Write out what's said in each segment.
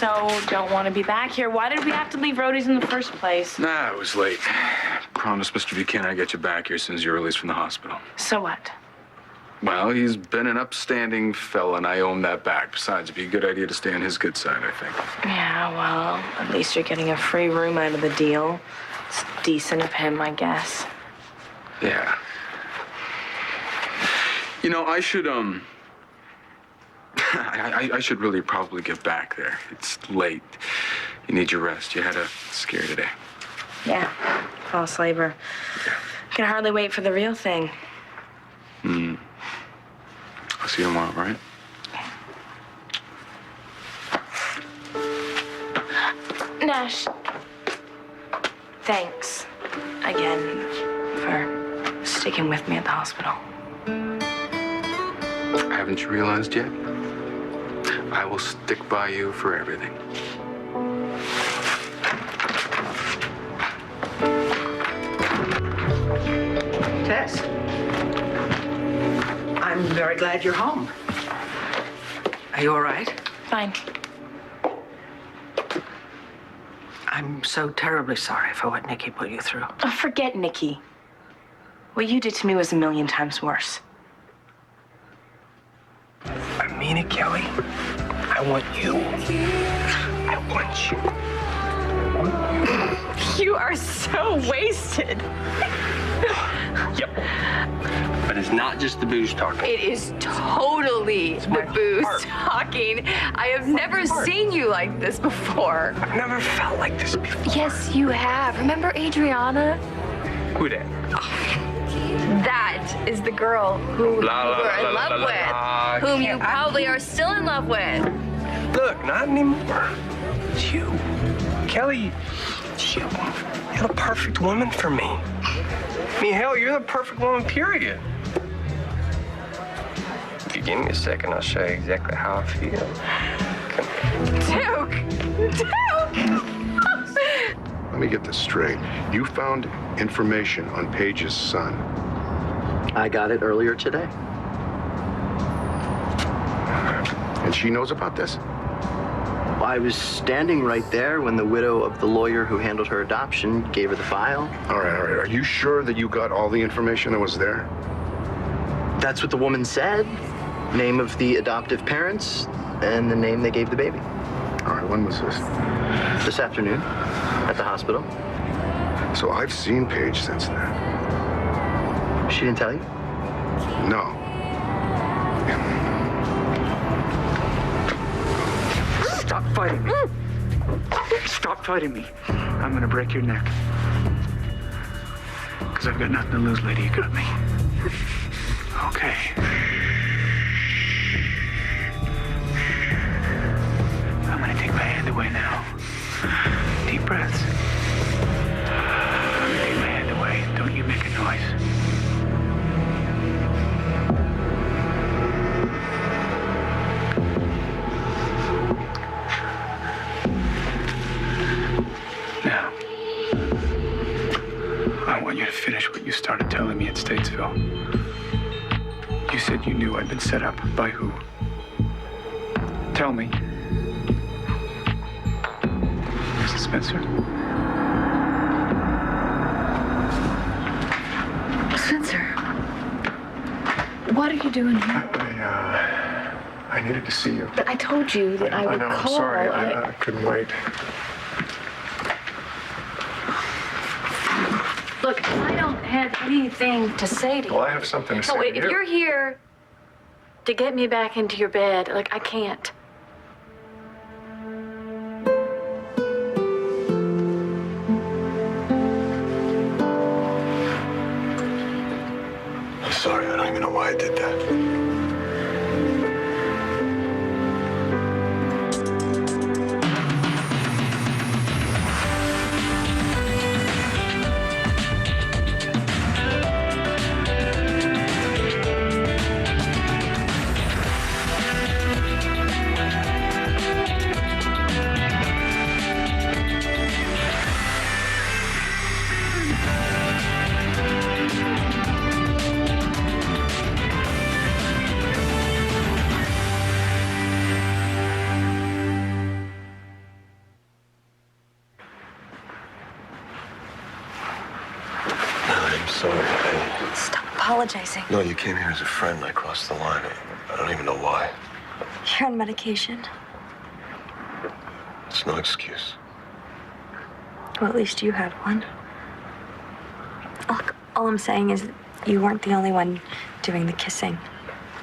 so don't want to be back here. Why did we have to leave Rhodey's in the first place? Nah, it was late. Promised Mr. Buchanan I'd get you back here as soon as you're released from the hospital. So what? Well, he's been an upstanding fella, and I owe him that back. Besides, it'd be a good idea to stay on his good side, I think. Yeah, well, at least you're getting a free room out of the deal. It's decent of him, I guess. Yeah. You know, I should, I should really probably get back there. It's late. You need your rest. You had a scare today. Yeah, false labor. Yeah. Can hardly wait for the real thing. I'll see you tomorrow, right? Nash, thanks again for sticking with me at the hospital. Haven't you realized yet? I will stick by you for everything. Tess, I'm very glad you're home. Are you all right? Fine. I'm so terribly sorry for what Nikki put you through. Oh, forget Nikki. What you did to me was a million times worse. I mean it, Kelly. I want you. I want you. You are so wasted. Yep. But it's not just the booze talking. It is totally the booze talking. I have never seen you like this before. I've never felt like this before. Yes, you have. Remember Adriana? Who that? That is the girl who you were in love with, whom you probably are still in love with. Look, not anymore. It's you. Kelly, it's you. You're the perfect woman for me. I mean, hell, you're the perfect woman, period. If you give me a second, I'll show you exactly how I feel. Duke! Let me get this straight. You found information on Paige's son. I got it earlier today. And she knows about this? I was standing right there when the widow of the lawyer who handled her adoption gave her the file. All right. Are you sure that you got all the information that was there? That's what the woman said. Name of the adoptive parents and the name they gave the baby. All right, when was this? This afternoon at the hospital. So I've seen Paige since then. She didn't tell you? No. Stop fighting me. Stop fighting me. I'm gonna break your neck. Because I've got nothing to lose, lady. You got me. Okay. I'm gonna take my hand away now. Deep breaths. I'm gonna take my hand away. Don't you make a noise. Now, I want you to finish what you started telling me at Statesville. You said you knew I'd been set up. By who? Tell me. Is it Spencer? Spencer, what are you doing here? I needed to see you. But I told you that I would know, call. I'm sorry. I couldn't wait. Look, I don't have anything to say to you. Well, I have something to say So to if you. you're here to get me back into your bed, like, I can't. I'm sorry. I don't even know why I did that. sorry. Stop apologizing. No, you came here as a friend. I crossed the line. I don't even know why. You're on medication. It's no excuse. Well, at least you had one. Look, all I'm saying is you weren't the only one doing the kissing.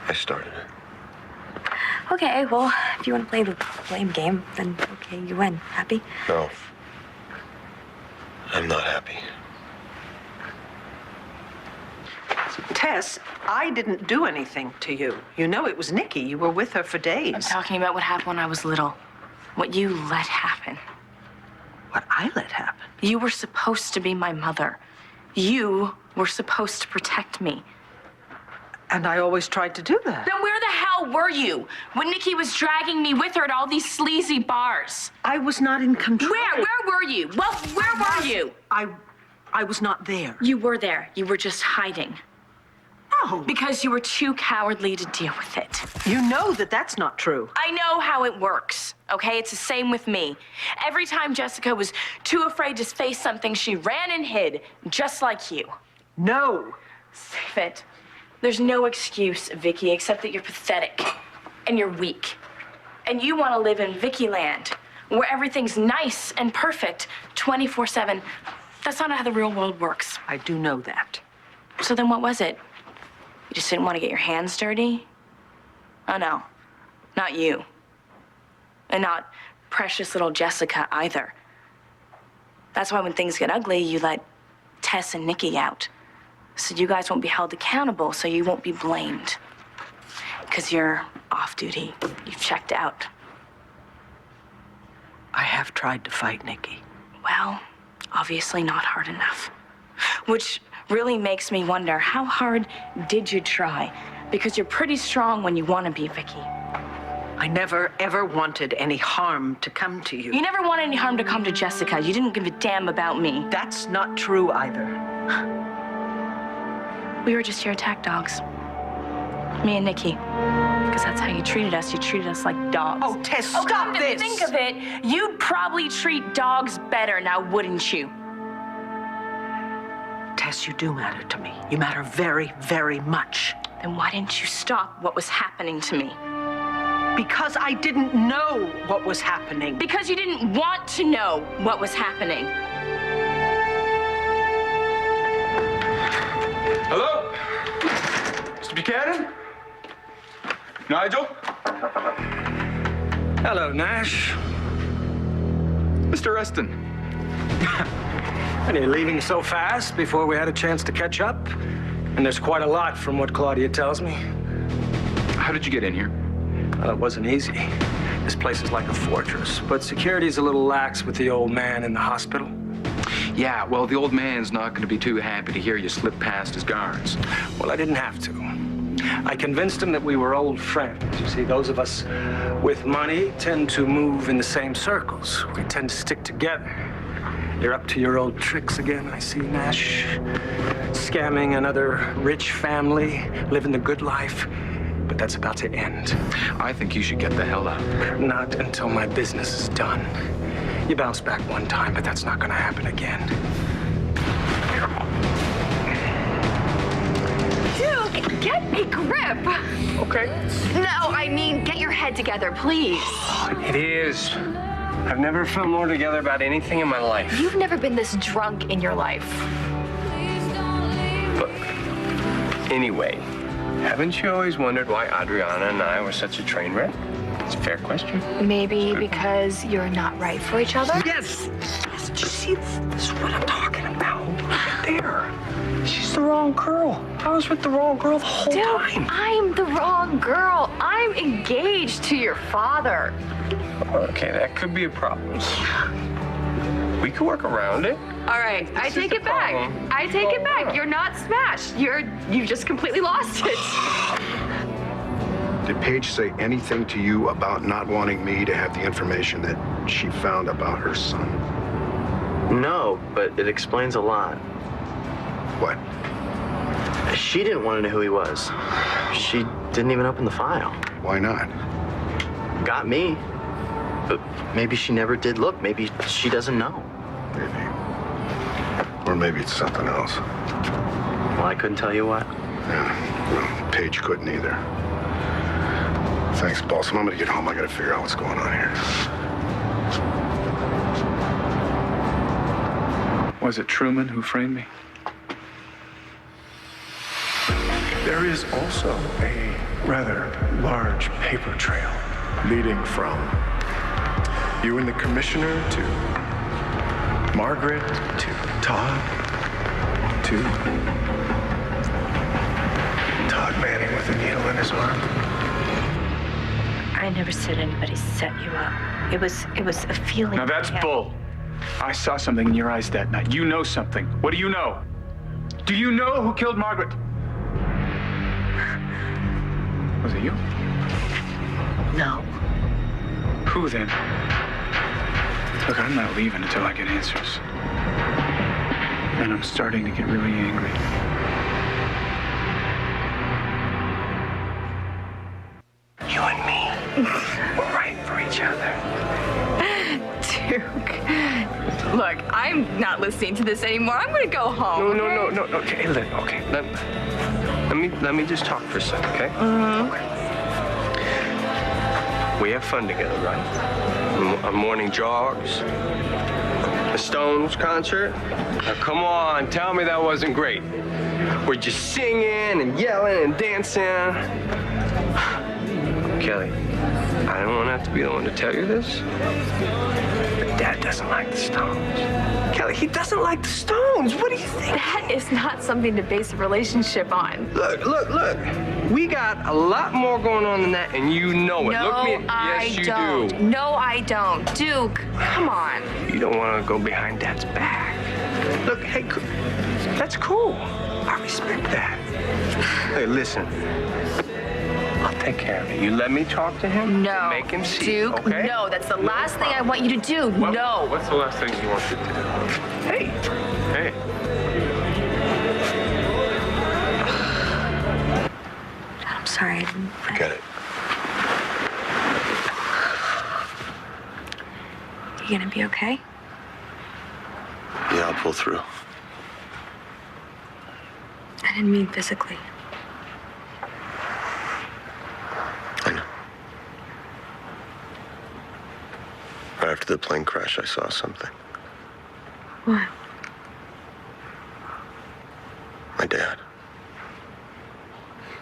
I started it. Okay, well, if you want to play the blame game, then okay, you win. Happy? No. I'm not happy. Tess, I didn't do anything to you. You know it was Nikki. You were with her for days. I'm talking about what happened when I was little. What you let happen. What I let happen? You were supposed to be my mother. You were supposed to protect me. And I always tried to do that. Then where the hell were you when Nikki was dragging me with her at all these sleazy bars? I was not in control. Where were you? Well, where were you? I was not there. You were there. You were just hiding. No. Because you were too cowardly to deal with it. You know that that's not true. I know how it works, okay? It's the same with me. Every time Jessica was too afraid to face something, she ran and hid, just like you. No. Save it. There's no excuse, Vicky, except that you're pathetic and you're weak. And you want to live in Vicky land, where everything's nice and perfect 24/7. That's not how the real world works. I do know that. So then what was it? You just didn't want to get your hands dirty? Oh, no. Not you. And not precious little Jessica either. That's why when things get ugly, you let Tess and Nikki out. So you guys won't be held accountable, so you won't be blamed. Because you're off duty. You've checked out. I have tried to fight Nikki. Well, obviously not hard enough. Which really makes me wonder, how hard did you try? Because you're pretty strong when you want to be, Vicky. I never, ever wanted any harm to come to you. You never wanted any harm to come to Jessica. You didn't give a damn about me. That's not true either. We were just your attack dogs. Me and Nikki. Because that's how you treated us. You treated us like dogs. Oh, Tess, Oh, stop come to this! think of it, you'd probably treat dogs better now, wouldn't you? Tess, you do matter to me. You matter very, very much. Then why didn't you stop what was happening to me? Because I didn't know what was happening. Because you didn't want to know what was happening. Hello? Mr. Buchanan? Nigel? Hello, Nash. Mr. Reston. And you're leaving so fast before we had a chance to catch up? And there's quite a lot from what Claudia tells me. How did you get in here? Well, it wasn't easy. This place is like a fortress, but security's a little lax with the old man in the hospital. Yeah, well, the old man's not going to be too happy to hear you slip past his guards. Well, I didn't have to. I convinced him that we were old friends. You see, those of us with money tend to move in the same circles. We tend to stick together. You're up to your old tricks again, I see, Nash. Scamming another rich family, living the good life. But that's about to end. I think you should get the hell out. Not until my business is done. You bounced back one time, but that's not gonna happen again. Dude, get a grip. Okay. No, I mean, get your head together, please. It is. I've never felt more together about anything in my life. You've never been this drunk in your life. But anyway, haven't you always wondered why Adriana and I were such a train wreck? It's a fair question. Maybe because you're not right for each other? Yes. Did you see this? This is what I'm talking about. Right there. She's the wrong girl. I was with the wrong girl the whole time. I'm the wrong girl. I'm engaged to your father. Okay, that could be a problem. We could work around it. All right, I take it back. I take it back. You're not smashed. You just completely lost it. Did Paige say anything to you about not wanting me to have the information that she found about her son? No, but it explains a lot. What? She didn't want to know who he was. She didn't even open the file. Why not? Got me. But maybe she never did look. Maybe she doesn't know. Maybe. Or maybe it's something else. Well, I couldn't tell you what. Yeah, well, Paige couldn't either. Thanks, boss. I'm gonna get home. I gotta figure out what's going on here. Was it Truman who framed me? There is also a rather large paper trail leading from you and the commissioner to Margaret to Todd to Todd Manning with a needle in his arm. I never said anybody set you up. It was a feeling. Now that's bull. I saw something in your eyes that night. You know something. What do you know? Do you know who killed Margaret? Was it you? No. Who then? Look, I'm not leaving until I get answers. And I'm starting to get really angry. You and me, we're right for each other. Duke. Look, I'm not listening to this anymore. I'm gonna go home. No. Okay, let me just talk for a second, okay? Okay. We have fun together, right? Morning jogs, the Stones concert. Now, come on, tell me that wasn't great. We're just singing and yelling and dancing. Kelly, I don't want to have to be the one to tell you this, but Dad doesn't like the Stones. Kelly, he doesn't like the Stones. What do you think? That is not something to base a relationship on. Look. We got a lot more going on than that, and you know it. No, Look me. yes, you don't. do. No, I don't. Duke, come on. You don't want to go behind Dad's back. Look, hey, that's cool. I respect that. Hey, listen. I'll take care of it. You let me talk to him? No. Make him see. Duke, okay? no. That's the last thing I want you to do. No. What's the last thing you want to do? Hey. I'm sorry. Forget it. You gonna be okay? Yeah, I'll pull through. I didn't mean physically. I know. Right after the plane crash, I saw something. What? My dad.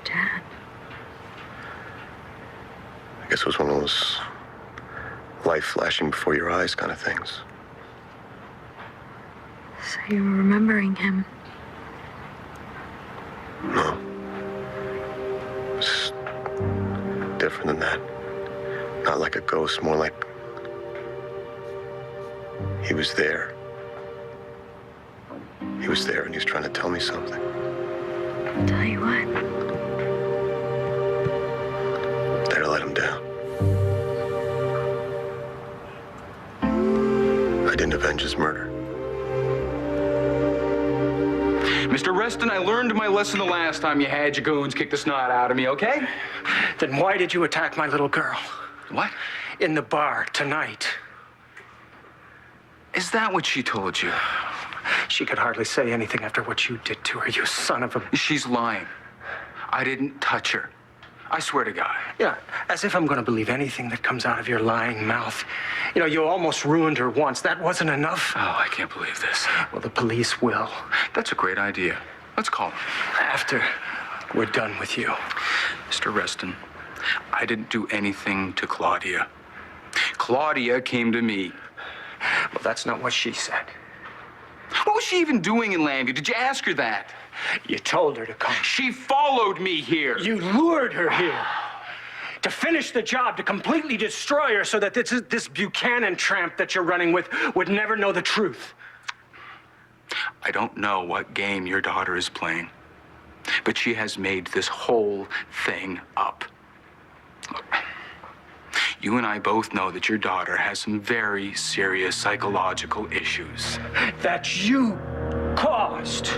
Dad? I guess it was one of those life flashing before your eyes kind of things. So you were remembering him? No. It's different than that. Not like a ghost, more like he was there. He was there and he was trying to tell me something. Tell you what? That I let him down. I didn't avenge his murder. Mr. Reston, I learned my lesson the last time you had your goons kick the snot out of me, okay? Then why did you attack my little girl? What? In the bar tonight. Is that what she told you? She could hardly say anything after what you did to her, you son of a... She's lying. I didn't touch her. I swear to God. Yeah, as if I'm going to believe anything that comes out of your lying mouth. You know, you almost ruined her once. That wasn't enough. Oh, I can't believe this. Well, the police will. That's a great idea. Let's call them. After we're done with you. Mr. Reston, I didn't do anything to Claudia. Claudia came to me. Well, that's not what she said. What was she even doing in Landview? Did you ask her that? You told her to come. She followed me here. You lured her here. To finish the job, to completely destroy her so that this Buchanan tramp that you're running with would never know the truth. I don't know what game your daughter is playing, but she has made this whole thing up. Look, you and I both know that your daughter has some very serious psychological issues. That you caused.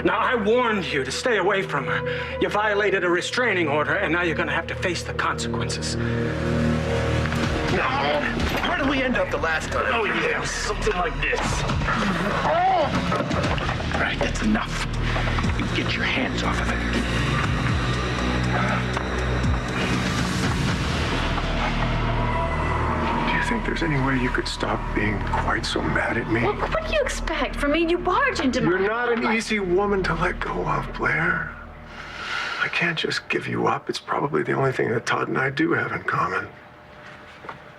Now, I warned you to stay away from her. You violated a restraining order, and now you're going to have to face the consequences. Where did we end up the last time? Oh, yeah, something like this. All right, that's enough. You get your hands off of it. Do you think there's any way you could stop being quite so mad at me? What do you expect from me? You barge into my You're not an life. easy woman to let go of, Blair. I can't just give you up. It's probably the only thing that Todd and I do have in common.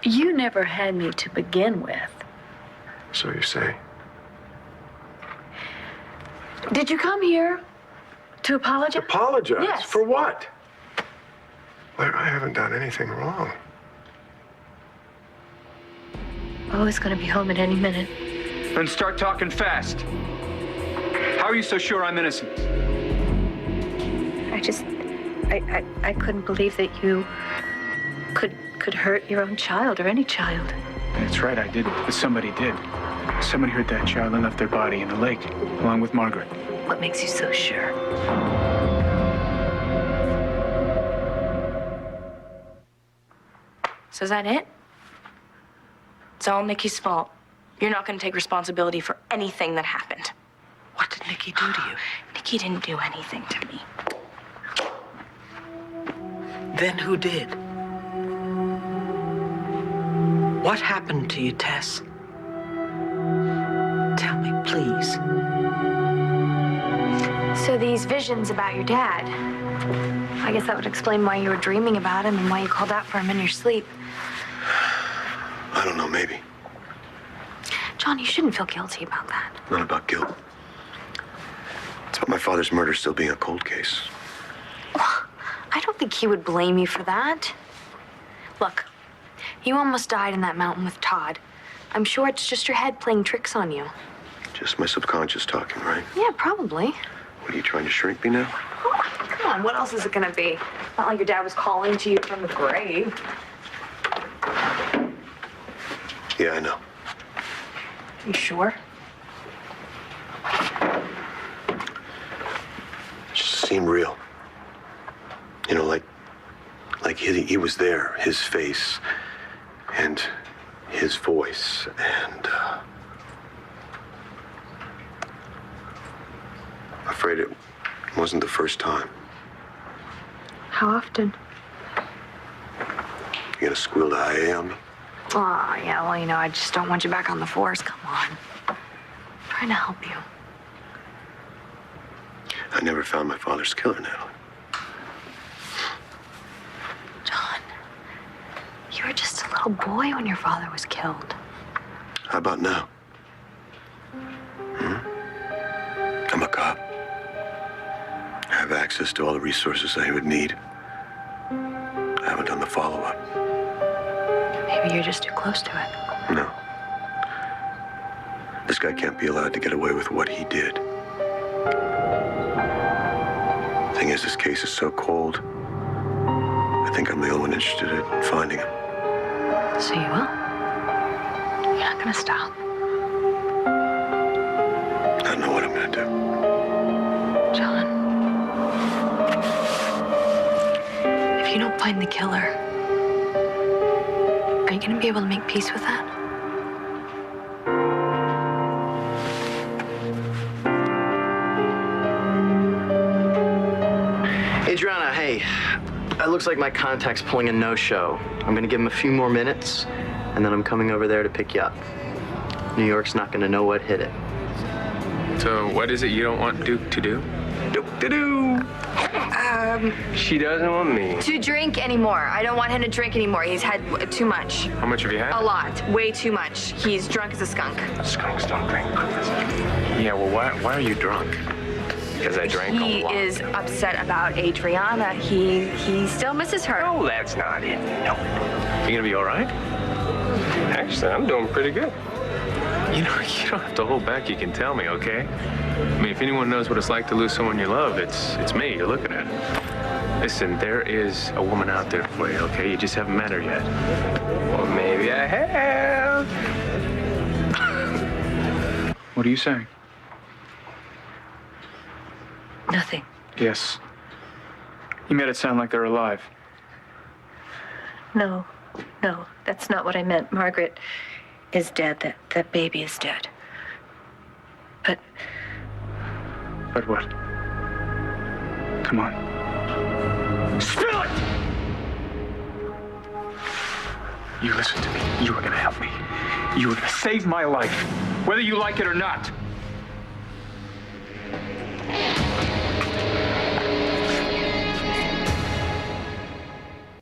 You never had me to begin with. So you say. Did you come here to apologize? Apologize? Yes. For what? Blair, I haven't done anything wrong. Bo is going to be home at any minute. Then start talking fast. How are you so sure I'm innocent? I couldn't believe that you could hurt your own child or any child. That's right, I didn't. But somebody did. Somebody hurt that child and left their body in the lake, along with Margaret. What makes you so sure? So is that it? It's all Nikki's fault. You're not going to take responsibility for anything that happened. What did Nikki do to you? Nikki didn't do anything to me. Then who did? What happened to you, Tess? Tell me, please. So these visions about your dad, I guess that would explain why you were dreaming about him and why you called out for him in your sleep. I don't know, maybe. John, you shouldn't feel guilty about that. Not about guilt. It's about my father's murder still being a cold case. I don't think he would blame you for that. Look, you almost died in that mountain with Todd. I'm sure it's just your head playing tricks on you. Just my subconscious talking, right? Yeah, probably. What, are you trying to shrink me now? Come on, what else is it gonna be? Not like your dad was calling to you from the grave. Yeah, I know. You sure? It just seemed real. You know, like he was there, his face and his voice, and I'm afraid it wasn't the first time. How often? You gonna squeal the IA on me? Oh, yeah, well, you know, I just don't want you back on the force. Come on. I'm trying to help you. I never found my father's killer, Natalie. John, you were just a little boy when your father was killed. How about now? I'm a cop. I have access to all the resources I would need. I haven't done the follow-up. Maybe you're just too close to it. No. This guy can't be allowed to get away with what he did. Thing is, this case is so cold. I think I'm the only one interested in finding him. So you will? You're not gonna stop. I don't know what I'm gonna do. John. If you don't find the killer, are you gonna be able to make peace with that? Adriana, hey, it looks like my contact's pulling a no-show. I'm gonna give him a few more minutes, and then I'm coming over there to pick you up. New York's not gonna know what hit it. So what is it you don't want Duke to do? Duke to do. She doesn't want me. To drink anymore. I don't want him to drink anymore. He's had too much. How much have you had? A lot. Way too much. He's drunk as a skunk. Skunks don't drink. Yeah, well, why are you drunk? Because I drank a He lot. is upset about Adriana. He still misses her. No, that's not it. No. You gonna be all right? Actually, I'm doing pretty good. You know, you don't have to hold back. You can tell me, okay? I mean, if anyone knows what it's like to lose someone you love, it's me you're looking at. Listen, there is a woman out there for you, okay? You just haven't met her yet. Well, maybe I have. What are you saying? Nothing. Yes. You made it sound like they're alive. No, that's not what I meant. Margaret is dead. That baby is dead. But But what? Come on. Spill it! You listen to me. You are gonna help me. You are gonna save my life, whether you like it or not.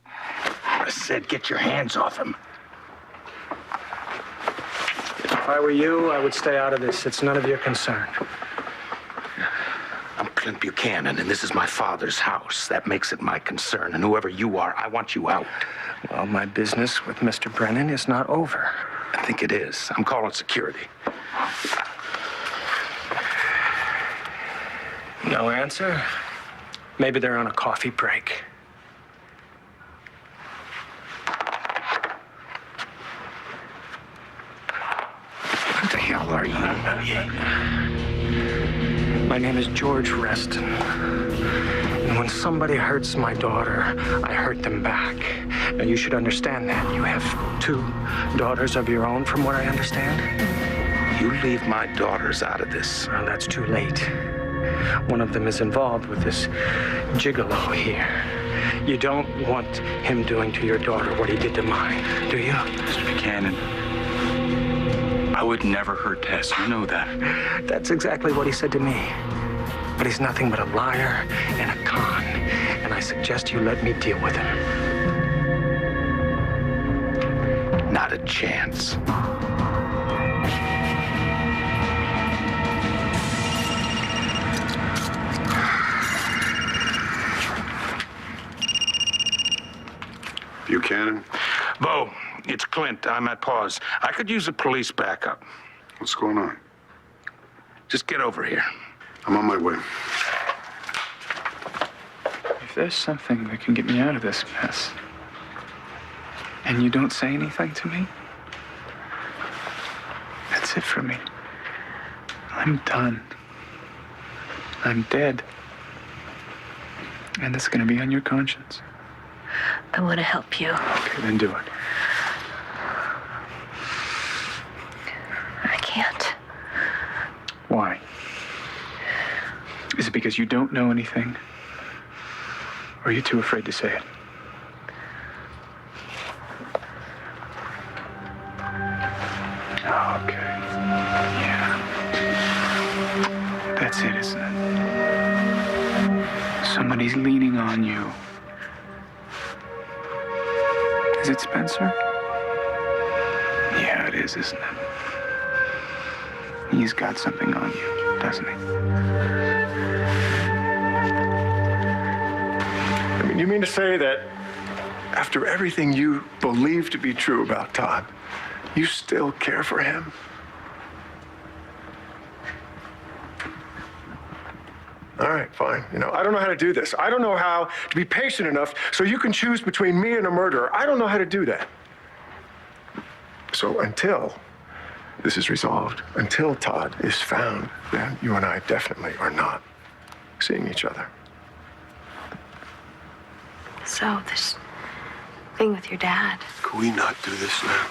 I said get your hands off him. If I were you, I would stay out of this. It's none of your concern. I'm Clint Buchanan, and this is my father's house. That makes it my concern. And whoever you are, I want you out. Well, my business with Mr. Brennan is not over. I think it is. I'm calling security. No answer? Maybe they're on a coffee break. What the hell are you? My name is George Reston. And when somebody hurts my daughter, I hurt them back. Now, you should understand that. You have 2 daughters of your own, from what I understand. You leave my daughters out of this. Well, that's too late. One of them is involved with this gigolo here. You don't want him doing to your daughter what he did to mine, do you? Mr. Buchanan, I would never hurt Tess. You know that. That's exactly what he said to me. But he's nothing but a liar and a con. And I suggest you let me deal with him. Not a chance. Buchanan? Bo, it's Clint. I'm at pause. I could use a police backup. What's going on? Just get over here. I'm on my way. If there's something that can get me out of this mess, and you don't say anything to me, that's it for me. I'm done. I'm dead. And it's gonna be on your conscience. I want to help you. Okay, then do it. I can't. Why? Is it because you don't know anything? Or are you too afraid to say it? Okay. Yeah. That's it, isn't it? Somebody's leaning on you. Is it Spencer? Yeah, it is, isn't it? He's got something on you, doesn't he? I mean, you mean to say that after everything you believe to be true about Todd, you still care for him? All right, fine. You know, I don't know how to do this. I don't know how to be patient enough so you can choose between me and a murderer. I don't know how to do that. So until this is resolved, until Todd is found, then you and I definitely are not seeing each other. So, this thing with your dad. Could we not do this now?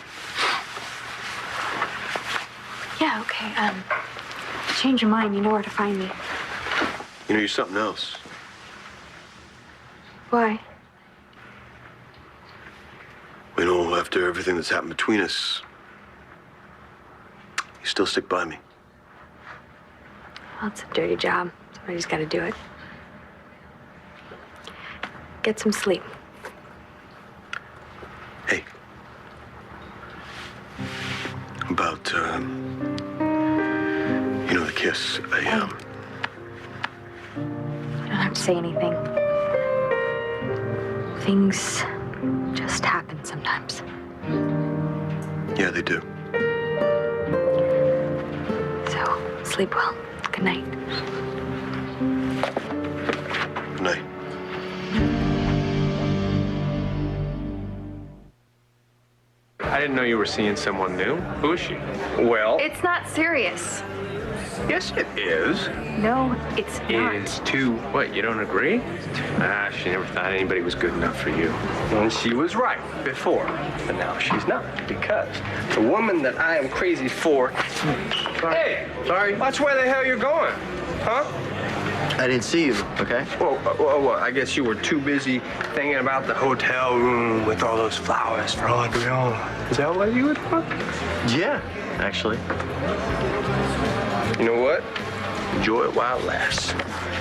Yeah, okay. Change your mind. You know where to find me. You know, you're something else. Why? You know, after everything that's happened between us, you still stick by me. Well, it's a dirty job. Somebody's got to do it. Get some sleep. Hey. About, you know, the kiss. You don't have to say anything. Things just happen sometimes. Yeah, they do. So, sleep well. Good night. Good night. I didn't know you were seeing someone new. Who is she? Well, It's not serious. yes, it is. No, it's not. It's too. What, you don't agree? She never thought anybody was good enough for you. And she was right before, but now she's not, because the woman that I am crazy for. Hey, sorry. Watch where the hell you're going, huh? I didn't see you, okay? Well, I guess you were too busy thinking about the hotel room with all those flowers for Adriana. Is that what you were doing? Yeah, actually. You know what? Enjoy it while it lasts.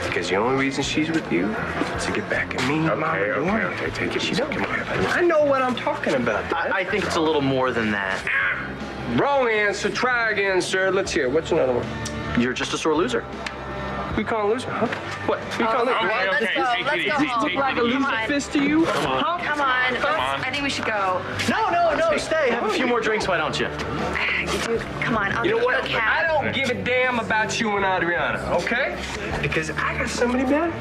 Because the only reason she's with you is to get back at me. Okay, take it easy. Come on. I know what I'm talking about. I think it's a little more than that. Wrong answer. Try again, sir. Let's hear. What's another one? You're just a sore loser. We call loser, huh? What? We call loser? Okay, let's go. Let's go home. Look like a loser fist to you? Come on. Come on. I think we should go. No, stay. Have a few more drinks, why don't you? Dude, come on. I'll You know give you what? a cab. I don't give a damn about you and Adriana, okay? Because I got somebody better.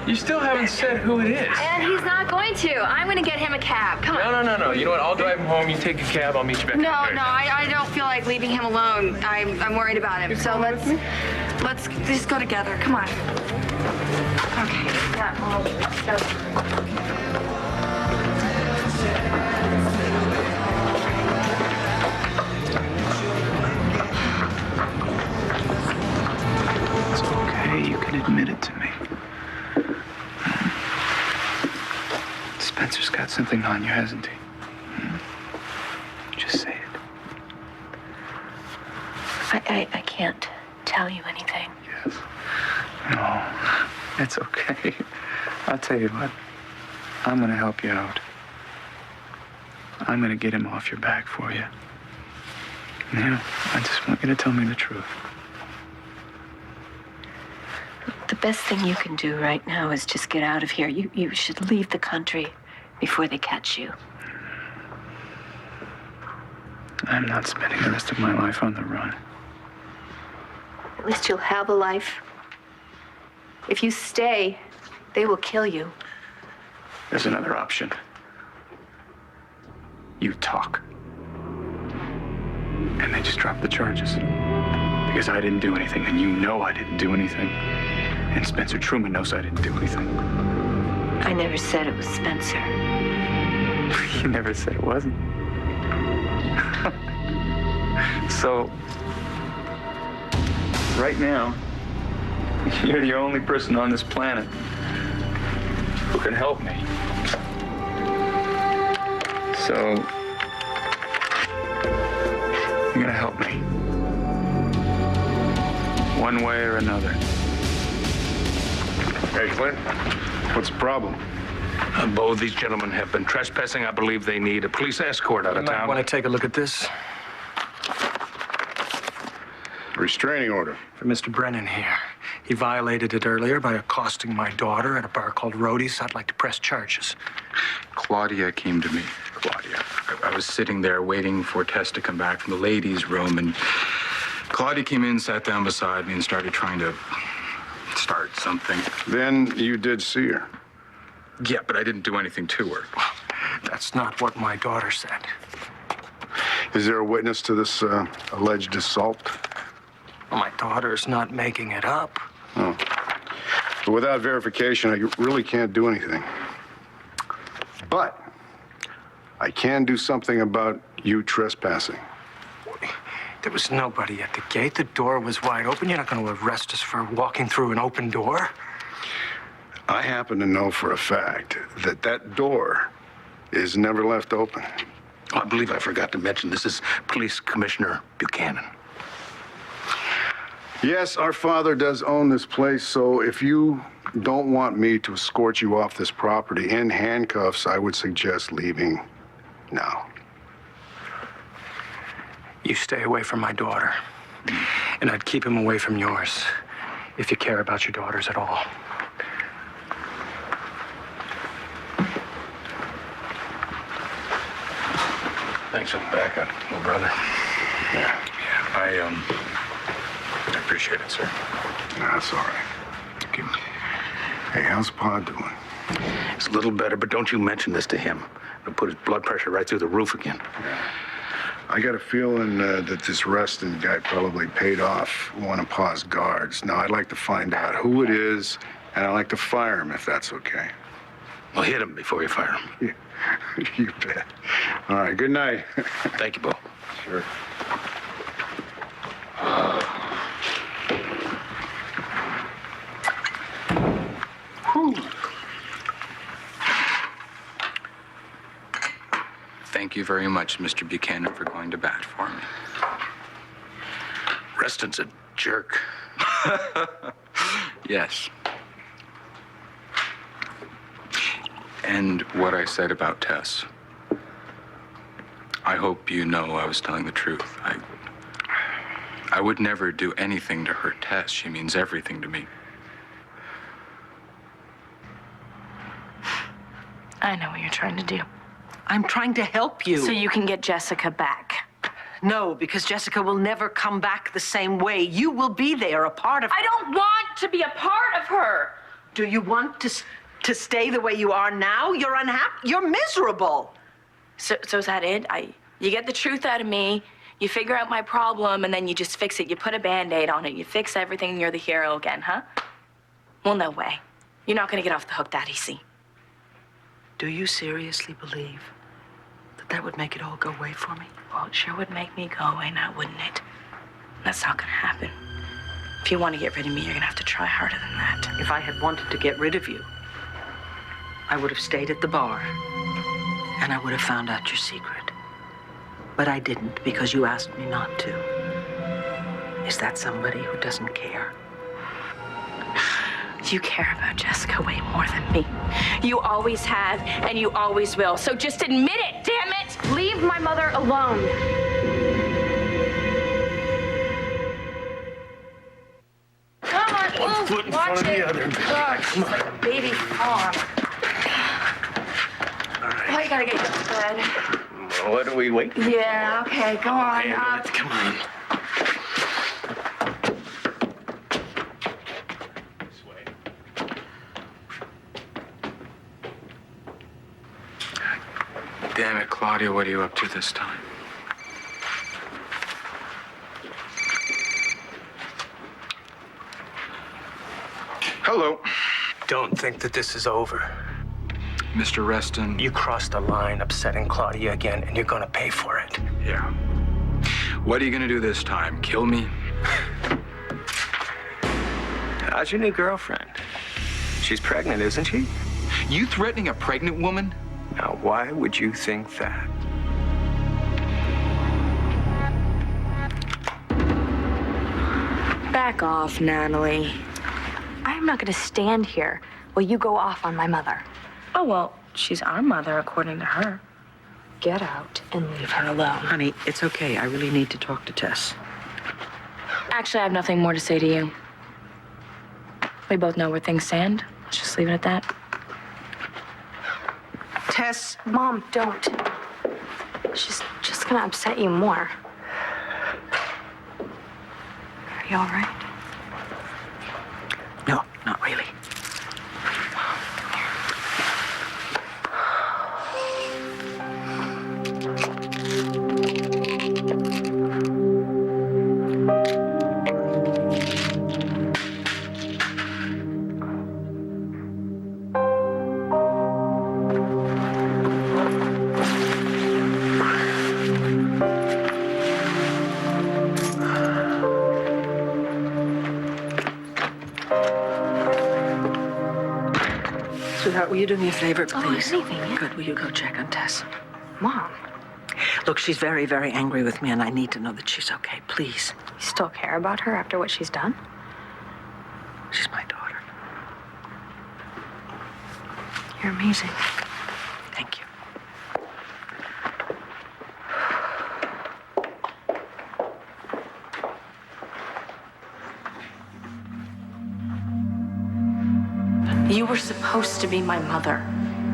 You still haven't said who it is. And he's not going to. I'm going to get him a cab. Come on. No. You know what? I'll drive him home. You take a cab. I'll meet you back. No, I don't feel like leaving him alone. I'm worried about him. So let's just go together. Come on. Okay. Yeah, let's go. It's okay. You can admit it to me. Spencer's got something on you, hasn't he? Just say it. I can't tell you anything. Yes. No, it's okay. I'll tell you what. I'm gonna help you out. I'm gonna get him off your back for you. Yeah, I just want you to tell me the truth. The best thing you can do right now is just get out of here. You should leave the country before they catch you. I'm not spending the rest of my life on the run. At least you'll have a life. If you stay, they will kill you. There's another option. You talk. And they just drop the charges. Because I didn't do anything, and you know I didn't do anything. And Spencer Truman knows I didn't do anything. I never said it was Spencer. You never said it wasn't. So, right now, you're the only person on this planet who can help me. So, you're gonna help me. One way or another. Hey, Clint, what's the problem? Both these gentlemen have been trespassing. I believe they need a police escort out of You might town. want to take a look at this. Restraining order. For Mr. Brennan here. He violated it earlier by accosting my daughter at a bar called Rhodey's. I'd like to press charges. Claudia came to me. Claudia. I was sitting there waiting for Tess to come back from the ladies' room, and Claudia came in, sat down beside me, and started trying to start something. Then you did see her. Yeah, but I didn't do anything to her. That's not what my daughter said. Is there a witness to this alleged assault? Well, my daughter's not making it up. Oh. But without verification, I really can't do anything. But I can do something about you trespassing. There was nobody at the gate. The door was wide open. You're not going to arrest us for walking through an open door. I happen to know for a fact that that door is never left open. I believe I forgot to mention this is Police Commissioner Buchanan. Yes, our father does own this place, so if you don't want me to escort you off this property in handcuffs, I would suggest leaving now. You stay away from my daughter. And I'd keep him away from yours, if you care about your daughters at all. Thanks for the backup, little brother. Yeah, I appreciate it, sir. No, that's all right. Thank you. Hey, how's Pa doing? It's a little better, but don't you mention this to him. It'll put his blood pressure right through the roof again. I got a feeling that this Reston guy probably paid off one of Pa's guards. Now, I'd like to find out who it is, and I'd like to fire him, if that's okay. Well, hit him before you fire him. Yeah, you bet. All right, good night. Thank you, Bo. Sure. Thank you very much, Mr. Buchanan, for going to bat for me. Reston's a jerk. Yes. And what I said about Tess. I hope you know I was telling the truth. I would never do anything to hurt Tess. She means everything to me. I know what you're trying to do. I'm trying to help you. So you can get Jessica back. No, because Jessica will never come back the same way. You will be there, a part of her. I don't want to be a part of her. Do you want to stay the way you are now? You're unhappy. You're miserable. So is that it? You get the truth out of me, you figure out my problem, and then you just fix it. You put a Band-Aid on it. You fix everything, and you're the hero again, huh? Well, no way. You're not gonna get off the hook that easy. Do you seriously believe that would make it all go away for me? Well, it sure would make me go away now, wouldn't it? That's not gonna happen. If you want to get rid of me, you're gonna have to try harder than that. If I had wanted to get rid of you, I would have stayed at the bar, and I would have found out your secret. But I didn't because you asked me not to. Is that somebody who doesn't care? You care about Jessica way more than me. You always have, and you always will. So just admit it, damn it! Leave my mother alone. Come on, One foot in front of the other. God, Come on. baby arm. All right. Oh, you gotta get you to bed. Well, what are we waiting? Yeah, okay, go on. Handle it. Come on. Damn it, Claudia, what are you up to this time? Hello. Don't think that this is over. Mr. Reston. You crossed a line upsetting Claudia again, and you're gonna pay for it. Yeah. What are you gonna do this time? Kill me? How's your new girlfriend? She's pregnant, isn't she? You threatening a pregnant woman? Now, why would you think that? Back off, Natalie. I'm not gonna stand here while you go off on my mother. Oh, well, she's our mother, according to her. Get out and leave her alone. Honey, it's okay. I really need to talk to Tess. Actually, I have nothing more to say to you. We both know where things stand. Let's just leave it at that. Tess, Mom, don't. She's just gonna upset you more. Are you all right? no, not really. Sweetheart, will you do me a favor, please? anything. Good. Will you go check on Tess? Mom, Look, she's very, very angry with me, and I need to know that she's okay. Please. you still care about her after what she's done? She's my daughter. You're amazing. Thank you. You were supposed to be my mother.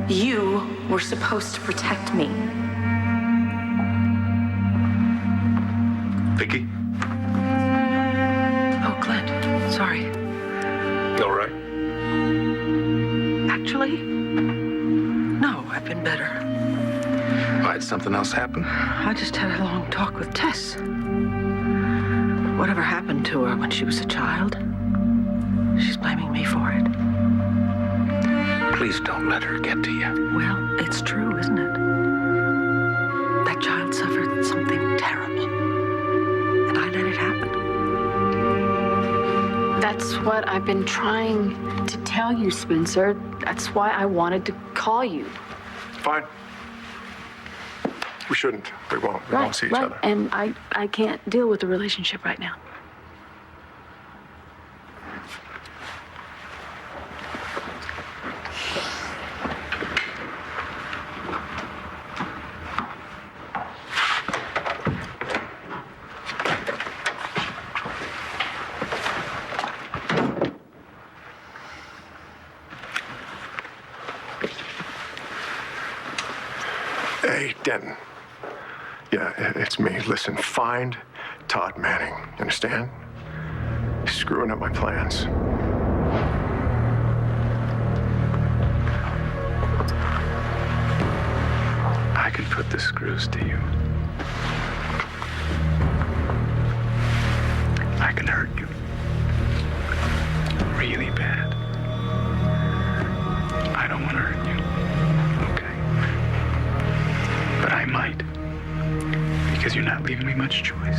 You were supposed to protect me. Vicky? Oh, Clint. Sorry. You all right? Actually, no, I've been better. Why, did something else happen? I just had a long talk with Tess. Whatever happened to her when she was a child, she's blaming me for it. Please don't let her get to you. Well, it's true, isn't it? That child suffered something terrible, and I let it happen. That's what I've been trying to tell you, Spencer. That's why I wanted to call you. Fine. We shouldn't. We won't. We won't see each other. And I can't deal with the relationship right now. Hey, Denton. Yeah, it's me. Listen, find Todd Manning. You understand? He's screwing up my plans. I can put the screws to you. I can hurt you. Really bad. I don't want to hurt you. Okay. But I might. Because you're not leaving me much choice.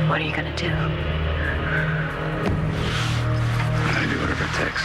What are you gonna do? I'm gonna do whatever it takes.